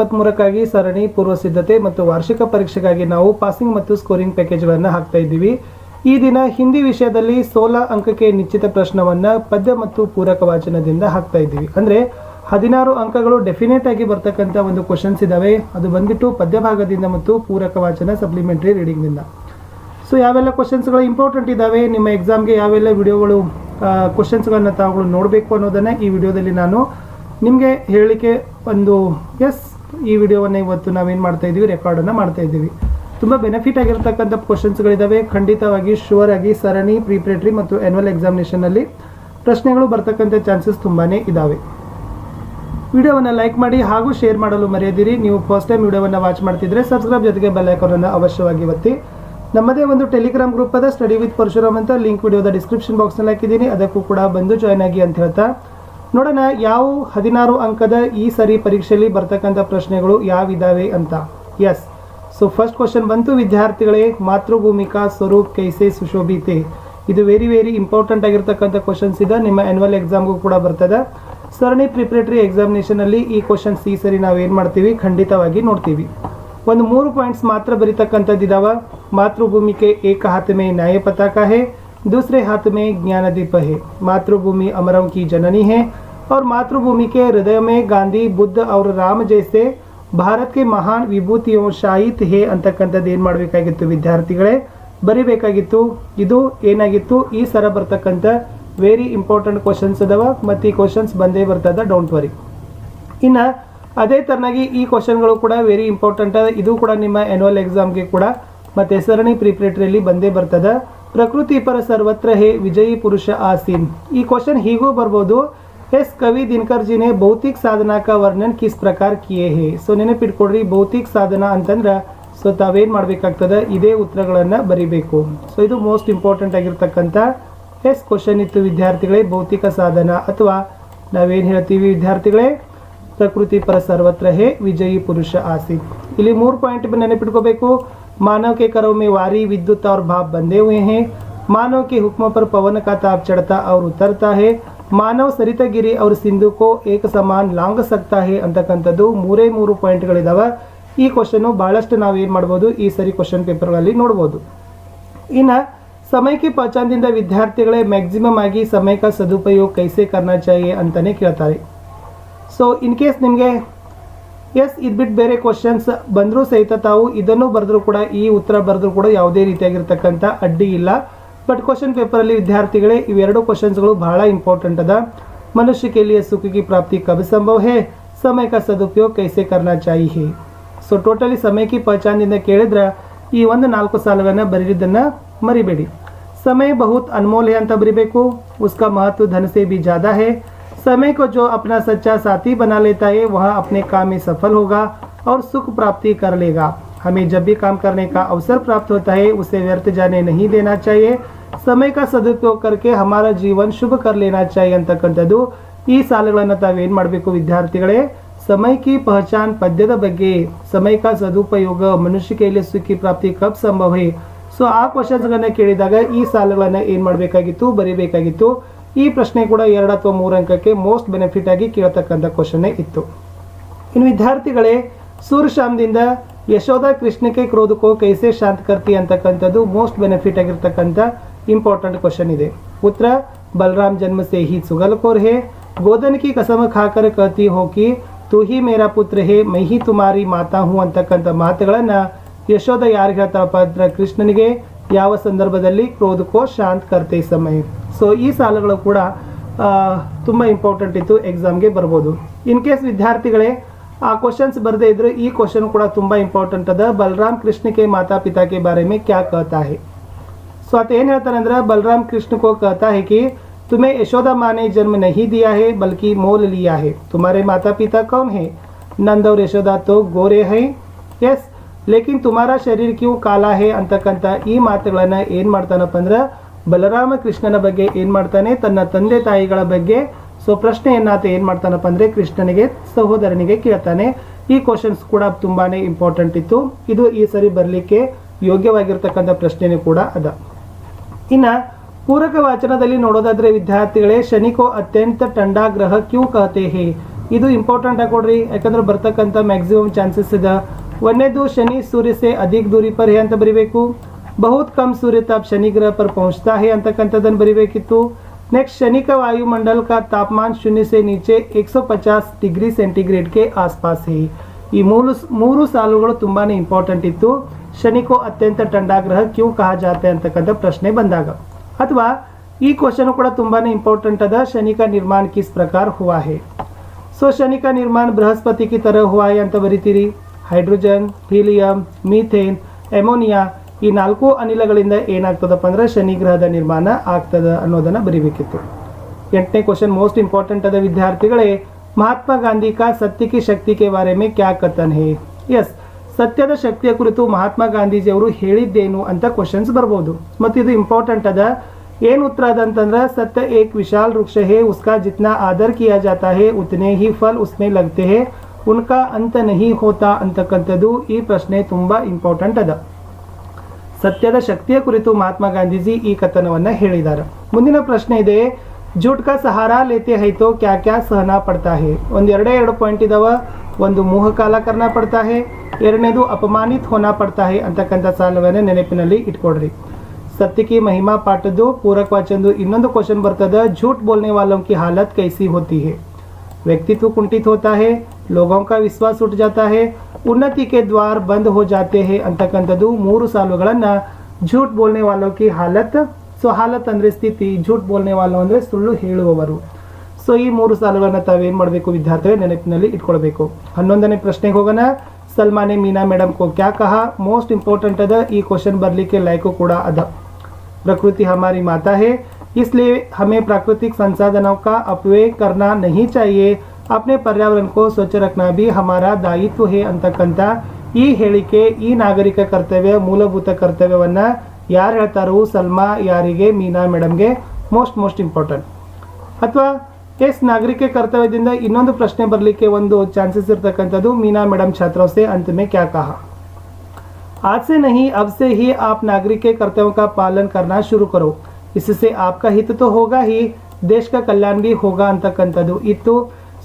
2023 ಸರಣಿ ಪೂರ್ವ ಸಿದ್ಧತೆ ಮತ್ತು ವಾರ್ಷಿಕ ಪರೀಕ್ಷೆಗಾಗಿ ನಾವು ಪಾಸಿಂಗ್ ಮತ್ತು ಸ್ಕೋರಿಂಗ್ ಪ್ಯಾಕೇಜ್ಗಳನ್ನು ಹಾಕ್ತಾ ಇದ್ದೀವಿ. ಈ ದಿನ ಹಿಂದಿ ವಿಷಯದಲ್ಲಿ 16 ಅಂಕಕ್ಕೆ ನಿಶ್ಚಿತ ಪ್ರಶ್ನವನ್ನು ಪದ್ಯ ಮತ್ತು ಪೂರಕ ವಾಚನದಿಂದ ಹಾಕ್ತಾ ಇದ್ದೀವಿ. ಅಂದರೆ 16 ಅಂಕಗಳು ಡೆಫಿನೆಟ್ ಆಗಿ ಬರ್ತಕ್ಕಂಥ ಒಂದು ಕ್ವಶನ್ಸ್ ಇದ್ದಾವೆ. ಅದು ಬಂದ್ಬಿಟ್ಟು ಪದ್ಯ ಭಾಗದಿಂದ ಮತ್ತು ಪೂರಕ ವಾಚನ ಸಪ್ಲಿಮೆಂಟರಿ ರೀಡಿಂಗ್ನಿಂದ. ಸೊ ಯಾವೆಲ್ಲ ಕ್ವಶನ್ಸ್ಗಳು ಇಂಪಾರ್ಟೆಂಟ್ ಇದ್ದಾವೆ, ನಿಮ್ಮ ಎಕ್ಸಾಮ್ಗೆ ಯಾವೆಲ್ಲ ವಿಡಿಯೋಗಳು ಕ್ವಶನ್ಸ್ಗಳನ್ನು ತಾವುಗಳು ನೋಡಬೇಕು ಅನ್ನೋದನ್ನು ಈ ವಿಡಿಯೋದಲ್ಲಿ ನಾನು ನಿಮಗೆ ಹೇಳಲಿಕ್ಕೆ ಈ ವಿಡಿಯೋವನ್ನು ಇವತ್ತು ನಾವೇನು ಮಾಡ್ತಾ ಇದ್ದೀವಿ, ರೆಕಾರ್ಡನ್ನು ಮಾಡ್ತಾ ಇದ್ದೀವಿ. ತುಂಬ ಬೆನಿಫಿಟ್ ಆಗಿರ್ತಕ್ಕಂಥ ಕ್ವಶನ್ಸ್ಗಳಿದ್ದಾವೆ. ಖಂಡಿತವಾಗಿ ಶೂರ್ ಆಗಿ ಸರಣಿ, ಪ್ರಿಪ್ರೇಟರಿ ಮತ್ತು ಆ್ಯನ್ಯುವಲ್ ಎಕ್ಸಾಮಿನೇಷನಲ್ಲಿ ಪ್ರಶ್ನೆಗಳು ಬರ್ತಕ್ಕಂಥ ಚಾನ್ಸಸ್ ತುಂಬಾ ಇದ್ದಾವೆ. ವಿಡಿಯೋವನ್ನು ಲೈಕ್ ಮಾಡಿ ಹಾಗೂ ಶೇರ್ ಮಾಡಲು ಮರೆಯದಿರಿ. ನೀವು ಫಸ್ಟ್ ಟೈಮ್ ವಿಡಿಯೋವನ್ನು ವಾಚ್ ಮಾಡ್ತಿದ್ರೆ ಸಬ್ಸ್ಕ್ರೈಬ್ ಜೊತೆಗೆ ಬೆಲ್ ಐಕಾನನ್ನು ಅವಶ್ಯವಾಗಿ ಒತ್ತಿ. ನಮ್ಮದೇ ಒಂದು ಟೆಲಿಗ್ರಾಮ್ ಗ್ರೂಪ್ ಅದ ಸ್ಟಡಿ ವಿತ್ ಪರಶುರಾಮ್ ಅಂತ, ಲಿಂಕ್ ವಿಡಿಯೋದ ಡಿಸ್ಕ್ರಿಪ್ಷನ್ ಬಾಕ್ಸ್ನಲ್ಲಿ ಹಾಕಿದ್ದೀನಿ. ಅದಕ್ಕೂ ಕೂಡ ಬಂದು ಜಾಯ್ನ್ ಆಗಿ ಅಂತ ಹೇಳ್ತಾ ನೋಡೋಣ ಯಾವ 16 ಅಂಕದ ಈ ಸರಿ ಪರೀಕ್ಷೆಯಲ್ಲಿ ಬರ್ತಕ್ಕಂಥ ಪ್ರಶ್ನೆಗಳು ಯಾವಿದ್ದಾವೆ ಅಂತ. ಸೊ ಫಸ್ಟ್ ಕ್ವಶನ್ ಬಂತು ವಿದ್ಯಾರ್ಥಿಗಳೇ, ಮಾತೃಭೂಮಿಕಾ ಸ್ವರೂಪ್ ಕೈಸೆ ಸುಶೋಭಿತೆ. ಇದು ವೆರಿ ಇಂಪಾರ್ಟೆಂಟ್ ಆಗಿರ್ತಕ್ಕಂಥ ಕ್ವಶನ್ಸ್ ಇದೆ. ನಿಮ್ಮ ಆ್ಯನ್ಯುವಲ್ ಎಕ್ಸಾಮ್ಗೂ ಕೂಡ ಬರ್ತದೆ. ಸರಣಿ ಪ್ರಿಪ್ರೇಟರಿ ಎಕ್ಸಾಮಿನೇಷನಲ್ಲಿ ಈ ಕ್ವಶನ್ಸ್ ಈ ಸರಿ ನಾವೇನು ಮಾಡ್ತೀವಿ, ಖಂಡಿತವಾಗಿ ನೋಡ್ತೀವಿ. ಒಂದು 3 ಪಾಯಿಂಟ್ಸ್ ಮಾತ್ರ ಬರೀತಕ್ಕಂಥದ್ದು ಇದಾವೆ. मातृभूमि के एक हाथ में न्याय पताका है, दूसरे हाथ में ज्ञानदीप है. मातृभूमि अमरों की जननी है और मातृभूमि के हृदय में गांधी, बुद्ध और राम जैसे ಭಾರತ್ ಕೆ ಮಹಾನ್ ವಿಭೂತಿಯೋ ಶಾಹಿತ್ ಹೇ ಅಂತಕ್ಕಂಥದ್ದು ಏನು ಮಾಡಬೇಕಾಗಿತ್ತು ವಿದ್ಯಾರ್ಥಿಗಳೇ, ಬರಿಬೇಕಾಗಿತ್ತು. ಇದು ಏನಾಗಿತ್ತು, ಈ ಸರ ಬರ್ತಕ್ಕಂಥ ವೆರಿ ಇಂಪಾರ್ಟೆಂಟ್ ಕ್ವಶನ್ಸ್ ಅದಾವ ಮತ್ತು ಈ ಕ್ವಶನ್ಸ್ ಬಂದೇ ಬರ್ತದ, ಡೋಂಟ್ ವರಿ. ಇನ್ನು ಅದೇ ಥರನಾಗಿ ಈ ಕ್ವಶನ್ಗಳು ಕೂಡ ವೆರಿ ಇಂಪಾರ್ಟೆಂಟ್. ಇದು ಕೂಡ ನಿಮ್ಮ ಆ್ಯನ್ಯುವಲ್ ಎಕ್ಸಾಮ್ಗೆ ಕೂಡ ಮತ್ತು ಸರಣಿ ಪ್ರಿಪ್ರೇಟರಿಯಲ್ಲಿ ಬಂದೇ ಬರ್ತದೆ. ಪ್ರಕೃತಿ ಪರ ಸರ್ವತ್ರ ಹೇ ವಿಜಯಿ ಪುರುಷ ಆಸೀನ್. ಈ ಕ್ವಶನ್ ಹೀಗೂ ಬರ್ಬೋದು, ಎಸ್ ಕವಿ ದಿನಕರ್ ಜಿನೇ ಭೌತಿಕ ಸಾಧನಾ का वर्णन किस प्रकार किए हैं. ಸೊ ನೆನಪಿಟ್ಕೊಡ್ರಿ, ಭೌತಿಕ ಸಾಧನ ಅಂತಂದ್ರೆ ಸೊ ತಾವೇನು ಮಾಡಬೇಕಾಗ್ತದೆ, ಇದೇ ಉತ್ತರಗಳನ್ನು ಬರಿಬೇಕು. ಸೊ ಇದು ಮೋಸ್ಟ್ ಇಂಪಾರ್ಟೆಂಟ್ ಆಗಿರ್ತಕ್ಕಂಥ ಕ್ವಶನ್ ಇತ್ತು ವಿದ್ಯಾರ್ಥಿಗಳೇ. ಭೌತಿಕ ಸಾಧನ ಅಥವಾ ನಾವೇನು ಹೇಳ್ತೀವಿ ವಿದ್ಯಾರ್ಥಿಗಳೇ, ಪ್ರಕೃತಿ ಪರ ಸರ್ವತ್ರ ಹೇ ವಿಜಯಿ ಪುರುಷ ಆಸೀನ್. ಇಲ್ಲಿ 3 ಪಾಯಿಂಟ್ ನೆನಪಿಟ್ಕೋಬೇಕು. मानव के करों में वारी, विद्युत और भाप बंधे हुए हैं. मानव के हुक्म पर पवन का ताप चढ़ता और उतरता है. मानव सरितगिरी और सिंधु को एक समान लांग सकता है ಅಂತಕ್ಕಂಥದ್ದು 3 ಪಾಯಿಂಟ್ಗಳಿದಾವೆ. ಈ ಕ್ವಶನ್ನು ಭಾಳಷ್ಟು ನಾವೇನು ಮಾಡ್ಬೋದು, ಈ ಸರಿ ಕ್ವಶನ್ ಪೇಪರ್ಗಳಲ್ಲಿ ನೋಡ್ಬೋದು. ಇನ್ನು ಸಮಯಕ್ಕೆ ಪಹಚಾನದಿಂದ ವಿದ್ಯಾರ್ಥಿಗಳೇ ಮ್ಯಾಕ್ಸಿಮಮ್ ಆಗಿ ಸಮಯಕ್ಕೆ ಸದುಪಯೋಗ ಕೈಸೆ ಕರ್ನಾ ಚಾಹಿಯೆ ಅಂತಾನೆ ಕೇಳ್ತಾರೆ. ಸೊ ಇನ್ ಕೇಸ್ ನಿಮಗೆ ಇದು ಬಿಟ್ಟು ಬೇರೆ ಕ್ವಶನ್ಸ್ ಬಂದರೂ ಸಹಿತ ತಾವು ಇದನ್ನು ಬರೆದ್ರೂ ಕೂಡ, ಈ ಉತ್ತರ ಬರೆದ್ರೂ ಕೂಡ ಯಾವುದೇ ರೀತಿಯಾಗಿರ್ತಕ್ಕಂಥ ಅಡ್ಡಿ ಇಲ್ಲ. ಬಟ್ ಕ್ವಶನ್ ಪೇಪರಲ್ಲಿ ವಿದ್ಯಾರ್ಥಿಗಳೇ ಇವೆರಡು ಕ್ವಶನ್ಸ್ಗಳು ಬಹಳ ಇಂಪಾರ್ಟೆಂಟ್ ಅದ. ಮನುಷ್ಯ ಕೆ ಲಿಯೆ ಸುಖ ಕಿ ಪ್ರಾಪ್ತಿ ಕಬ್ ಸಂಭವ ಹೇ, ಸಮಯ ಕಾ ಸದುಪಯೋಗ ಕೈಸೆ ಕರ್ನಾ ಚಾಹಿಯೆ. ಸೊ ಟೋಟಲಿ ಸಮಯ ಕಿ ಪಹಚಾನದಿಂದ ಕೇಳಿದ್ರೆ ಈ ಒಂದು 4 ಸಾಲುಗಳನ್ನು ಬರೆದಿದ್ದನ್ನು ಮರಿಬೇಡಿ. ಸಮಯ ಬಹುತ್ ಅನ್ಮೋಲ್ ಹೇ ಅಂತ ಬರಿಬೇಕು. ಉಸ್ಕಾ ಮಹತ್ವ ಧನ ಸೆ ಭಿ ಜ್ಯಾದಾ ಹೇ. समय को जो अपना सच्चा साथी बना लेता है वह अपने काम में सफल होगा और सुख प्राप्ति कर लेगा. हमें जब भी काम करने का अवसर प्राप्त होता है उसे व्यर्थ जाने नहीं देना चाहिए. समय का सदुपयोग करके हमारा जीवन शुभ कर लेना चाहिए ಅಂತಕ್ಕಂಥದ್ದು. ಈ ಸಾಲುಗಳನ್ನು ತಾವೇನು ಮಾಡಬೇಕು ವಿದ್ಯಾರ್ಥಿಗಳೇ, ಸಮಯ ಕಿ ಪಹಚಾನ್ ಪದ್ಯದ ಬಗ್ಗೆ, ಸಮಯ ಕಾ ಸದುಪಯೋಗ, ಮನುಷ್ಯ ಕೈಲಿ ಸುಖಿ ಪ್ರಾಪ್ತಿ ಕಬ್ ಸಂಭವ ಹೇ. ಸೊ ಆ ಕ್ವಶನ್ಸ್ಗಳನ್ನು ಕೇಳಿದಾಗ ಈ ಸಾಲುಗಳನ್ನು ಏನು ಮಾಡಬೇಕಾಗಿತ್ತು, ಬರೀಬೇಕಾಗಿತ್ತು. ಈ ಪ್ರಶ್ನೆ ಕೂಡ 2 ಅಥವಾ 3 ಅಂಕಕ್ಕೆ ಮೋಸ್ಟ್ ಬೆನಿಫಿಟ್ ಆಗಿ ಕೇಳತಕ್ಕಂಥ ಕ್ವಶನ್ನೇ ಇತ್ತು. ಇನ್ನು ವಿದ್ಯಾರ್ಥಿಗಳೇ, ಸೂರ್ಯಶಾಮ್ದಿಂದ ಯಶೋಧ ಕೃಷ್ಣಕ್ಕೆ ಕ್ರೋಧಕೋ ಕೈಸೆ ಶಾಂತ ಕರ್ತಿ ಅಂತಕ್ಕಂಥದ್ದು ಮೋಸ್ಟ್ ಬೆನಿಫಿಟ್ ಆಗಿರ್ತಕ್ಕಂಥ ಇಂಪಾರ್ಟೆಂಟ್ ಕ್ವಶನ್ ಇದೆ. ಉತ್ತರ ಬಲರಾಮ್ ಜನ್ಮ ಸೇ ಹಿ ಸುಗಲಕೋರ್ ಹೇ, ಗೋಧನ್ ಕಿ ಕಸಮ ಖಾಕರ್ ಕಹತಿ ಹೋ ಕಿ ತು ಹಿ ಮೇರಾ ಪುತ್ರ ಹೇ, ಮೈ ಹಿ ತುಮಾರಿ ಮಾತಾ ಹೂ ಅಂತಕ್ಕಂಥ ಮಾತುಗಳನ್ನು ಯಶೋಧ ಯಾರಿಗೆ ಹೇಳ್ತಾಳಪ್ಪ ಅಂದ್ರೆ ಕೃಷ್ಣನಿಗೆ. ಯಾವ ಸಂದರ್ಭದಲ್ಲಿ, ಕ್ರೋಧಕೋ ಶಾಂತ್ ಕರ್ತೆ ಸಮಯ. ಸೊ ಈ ಸಾಲುಗಳು ಕೂಡ ತುಂಬ ಇಂಪಾರ್ಟೆಂಟ್ ಇತ್ತು, ಎಕ್ಸಾಮ್ಗೆ ಬರ್ಬೋದು. ಇನ್ ಕೇಸ್ ವಿದ್ಯಾರ್ಥಿಗಳೇ ಆ ಕ್ವಶನ್ಸ್ ಬರದೇ ಇದ್ರೆ ಈ ಕ್ವಶನ್ ಕೂಡ ತುಂಬ ಇಂಪಾರ್ಟೆಂಟ್ ಅದ. ಬಲರಾಮ್ ಕೃಷ್ಣ ಕೆ ಮಾತಾ ಪಿತಾ ಕೆ ಬಾರೆ ಮೇ ಕ್ಯಾ कहता है. ಸೊ ಆತ ಏನು ಹೇಳ್ತಾನೆ ಅಂದ್ರೆ, ಬಲರಾಮ್ ಕೃಷ್ಣ ಕೋ कहता है कि तुम्हें यशोदा माँ ने जन्म नहीं दिया है बल्कि मोल लिया है. तुम्हारे माता पिता कौन है? नंद और यशोदा तो गोरे हैं. यस, ಲೇಕಿನ್ ತುಮಾರಾ ಶರೀರ ಕ್ಯೂ ಕಾಲಾ ಹೇ ಅಂತಕ್ಕಂಥ ಈ ಮಾತುಗಳನ್ನು ಏನು ಮಾಡ್ತಾನಪ್ಪ ಅಂದ್ರೆ ಬಲರಾಮ ಕೃಷ್ಣನ ಬಗ್ಗೆ ಏನು ಮಾಡ್ತಾನೆ, ತನ್ನ ತಂದೆ ತಾಯಿಗಳ ಬಗ್ಗೆ ಸೊ ಪ್ರಶ್ನೆಯನ್ನು ಆತ ಏನು ಮಾಡ್ತಾನಪ್ಪ ಅಂದರೆ ಕೃಷ್ಣನಿಗೆ, ಸಹೋದರನಿಗೆ ಕೇಳ್ತಾನೆ. ಈ ಕ್ವಶನ್ಸ್ ಕೂಡ ತುಂಬಾ ಇಂಪಾರ್ಟೆಂಟ್ ಇತ್ತು. ಇದು ಈ ಸರಿ ಬರಲಿಕ್ಕೆ ಯೋಗ್ಯವಾಗಿರ್ತಕ್ಕಂಥ ಪ್ರಶ್ನೆನೂ ಕೂಡ ಅದ. ಇನ್ನು ಪೂರಕ ವಾಚನದಲ್ಲಿ ನೋಡೋದಾದರೆ ವಿದ್ಯಾರ್ಥಿಗಳೇ, ಶನಿ ಕೋ ಅತ್ಯಂತ ठंडा ग्रह क्यों कहते हैं. ಇದು ಇಂಪಾರ್ಟೆಂಟ್ ಆಗಿ ಕೊಡ್ರಿ, ಯಾಕಂದ್ರೆ ಬರ್ತಕ್ಕಂಥ ಮ್ಯಾಕ್ಸಿಮಮ್ ಚಾನ್ಸಸ್ ಇದೆ. ಒಂದನೇದು ಶನಿ सूर्य से अधिक दूरी पर है ಅಂತ ಬರಿಬೇಕು. बहुत कम सूर्य ताप शनि ग्रह पर पहुंचता है ಅಂತಕ್ಕಂಥದ್ದನ್ನು ಬರಿಬೇಕಿತ್ತು. नेक्स्ट शनि का वायुमंडल का तापमान 0 से नीचे 150 डिग्री सेंटीग्रेड के आसपास है. ಈ ಮೂರು ಸಾಲುಗಳು ತುಂಬಾನೇ ಇಂಪಾರ್ಟೆಂಟ್ ಇತ್ತು. शनि को अत्यंत ठंडा ग्रह क्यों कहा जाता है ಅಂತಕ್ಕಂಥ ಪ್ರಶ್ನೆ ಬಂದಾಗ, ಅಥವಾ ಈ ಕ್ವಶನ್ ಕೂಡ ತುಂಬಾನೇ ಇಂಪಾರ್ಟೆಂಟ್ ಅದ. शनि का निर्माण किस प्रकार हुआ है. सो शनि का निर्माण बृहस्पति की तरह हुआ है ಅಂತ ಬರಿತೀರಿ. ಹೈಡ್ರೋಜನ್, ಹೀಲಿಯಂ, ಮೀಥೇನ್, ಎಮೋನಿಯಾ ಈ 4 ಅನಿಲಗಳಿಂದ ಏನಾಗ್ತದಪ್ಪ ಅಂದ್ರೆ ಶನಿ ಗ್ರಹದ ನಿರ್ಮಾಣ ಆಗ್ತದ ಅನ್ನೋದನ್ನ ಬರಿಬೇಕಿತ್ತು. 8ನೇ ಕ್ವಶನ್ ಮೋಸ್ಟ್ ಇಂಪಾರ್ಟೆಂಟ್ ಅದ ವಿದ್ಯಾರ್ಥಿಗಳೇ. ಮಹಾತ್ಮ ಗಾಂಧಿ ಕಾ ಸತ್ಯ ಕಿ ಶಕ್ತಿ ಕೆ ಬಾರೆ ಮೇ ಕ್ಯಾ ಕಥನ್ ಹೇ. ಎಸ್, ಸತ್ಯದ ಶಕ್ತಿಯ ಕುರಿತು ಮಹಾತ್ಮ ಗಾಂಧೀಜಿಯವರು ಹೇಳಿದ್ದೇನು ಅಂತ ಕ್ವಶನ್ಸ್ ಬರ್ಬೋದು. ಮತ್ತು ಇದು ಇಂಪಾರ್ಟೆಂಟ್ ಅದ. ಏನು ಉತ್ತರ ಅದಂತಂದ್ರೆ ಸತ್ಯ ಏಕ್ ವಿಶಾಲ್ ವೃಕ್ಷ ಹೇ, ಉಸ್ಕಾ ಜಿತ್ನಾ ಆದರ್ ಕಿಯಾ ಜಾತಾ ಹೇ ಉತನೆ ಹಿ ಫಲ್ ಉಸ್ಮೇ ಲಗ್ತೆ ಹೇ, ಉನ್ಕಾ ಅಂತ ನಹಿ ಹೋತಾ ಅಂತಕ್ಕಂಥದ್ದು ಈ ಪ್ರಶ್ನೆ ತುಂಬಾ ಇಂಪಾರ್ಟೆಂಟ್ ಅದ. ಸತ್ಯದ ಶಕ್ತಿಯ ಕುರಿತು ಮಹಾತ್ಮ ಗಾಂಧೀಜಿ ಈ ಕಥನವನ್ನ ಹೇಳಿದ್ದಾರೆ. ಮುಂದಿನ ಪ್ರಶ್ನೆ ಇದೆ, ಜೂಟ್ ಕಾ ಸಹಾರಾ ಲೇತೆ ಹೈ ತೋ ಕ್ಯಾ ಕ್ಯಾ ಸಹನಾ ಪಡ್ತಾ ಹೇ. ಎರಡು ಪಾಯಿಂಟ್ ಇದಾವ. ಒಂದು ಮೋಹ ಕಾಲ ಕರ್ನಾ ಪಡ್ತಾ ಹೇ, ಎರಡನೇದು ಅಪಮಾನಿತ್ ಹೋನಾ ಪಡ್ತಾ ಹೇ ಅಂತಕ್ಕಂಥ ಸಾಲವನ್ನ ನೆನಪಿನಲ್ಲಿ ಇಟ್ಕೊಡ್ರಿ. सत्य की महिमा पाठದ್ದು पूरक वाचनದು ಇನ್ನೊಂದು ಕ್ವಶನ್ ಬರ್ತದ. झूठ बोलने वालों की हालत कैसी होती है. व्यक्तित्व कुंठित होता है, लोगों का विश्वास उठ जाता है, उन्नति के द्वार बंद हो जाते हैं ಅಂತಕ್ಕಂಥದ್ದು 3 ಸಾಲುಗಳನ್ನ झूठ बोलने वालों की हालत. ಸೊ ಹಾಲತ್ ಅಂದ್ರೆ ಸ್ಥಿತಿ, झूठ बोलने वालों ಅಂದ್ರೆ ಸುಳ್ಳು ಹೇಳುವವರು. ಸೊ ಈ 3 ಸಾಲುಗಳನ್ನ ತಾವೇನ್ ಮಾಡಬೇಕು ವಿದ್ಯಾರ್ಥಿಗಳು ನೆನಪಿನಲ್ಲಿ ಇಟ್ಕೊಳ್ಬೇಕು. 11ನೇ ಪ್ರಶ್ನೆಗೆ ಹೋಗೋಣ. सलमा ने मीना मैडम को क्या कहा. मोस्ट इंपॉर्टेंट अद. ಈ ಕ್ವಶನ್ ಬರ್ಲಿಕ್ಕೆ ಲೈಕು ಕೂಡ ಅದ. प्रकृति हमारी माता है, इसलिए हमें प्राकृतिक संसाधनों का अपव्यय करना नहीं चाहिए. अपने पर्यावरण को स्वच्छ रखना भी हमारा दायित्व है ಅಂತಕ್ಕಂಥ ಈ ಹೇಳಿಕೆ, ಈ ನಾಗರಿಕ ಕರ್ತವ್ಯ, ಮೂಲಭೂತ ಕರ್ತವ್ಯವನ್ನ ಯಾರು ಹೇಳ್ತಾರೋ ಸಲ್ಮಾ ಯಾರಿಗೆ, ಮೀನಾ ಮೇಡಮ್ಗೆ ಮೋಸ್ಟ್ ಇಂಪಾರ್ಟೆಂಟ್. ಅಥವಾ ಎಸ್ ನಾಗರಿಕ ಕರ್ತವ್ಯದಿಂದ ಇನ್ನೊಂದು ಪ್ರಶ್ನೆ ಬರಲಿಕ್ಕೆ ಒಂದು ಚಾನ್ಸಸ್ ಇರ್ತಕ್ಕಂಥದ್ದು. ಮೀನಾ ಮೇಡಮ್ छात्रों से अंत में क्या कहा. आज से नहीं अब से ही आप नागरिक के कर्तव्यों का पालन करना शुरू करो. इससे आपका हित तो होगा ही, देश का कल्याण भी होगा ಅಂತಕ್ಕಂಥದ್ದು ಇತ್ತು.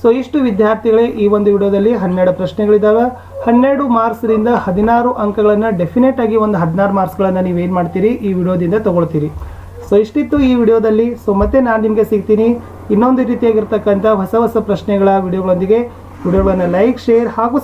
ಸೊ ಇಷ್ಟು ವಿದ್ಯಾರ್ಥಿಗಳೇ ಈ ಒಂದು ವಿಡಿಯೋದಲ್ಲಿ 12 ಪ್ರಶ್ನೆಗಳಿದಾವೆ. 12 ಮಾರ್ಕ್ಸ್ರಿಂದ 16 ಅಂಕಗಳನ್ನು ಡೆಫಿನೆಟ್ ಆಗಿ ಒಂದು 16 ಮಾರ್ಕ್ಸ್ಗಳನ್ನು ನೀವೇನು ಮಾಡ್ತೀರಿ ಈ ವಿಡಿಯೋದಿಂದ ತಗೊಳ್ತೀರಿ. ಸೊ ಇಷ್ಟಿತ್ತು ಈ ವಿಡಿಯೋದಲ್ಲಿ. ಸೊ ಮತ್ತೆ ನಾನು ನಿಮಗೆ ಸಿಗ್ತೀನಿ ಇನ್ನೊಂದು ರೀತಿಯಾಗಿರ್ತಕ್ಕಂಥ ಹೊಸ ಪ್ರಶ್ನೆಗಳ ವಿಡಿಯೋಗಳೊಂದಿಗೆ. ವಿಡಿಯೋಗಳನ್ನು ಲೈಕ್, ಶೇರ್ ಹಾಗೂ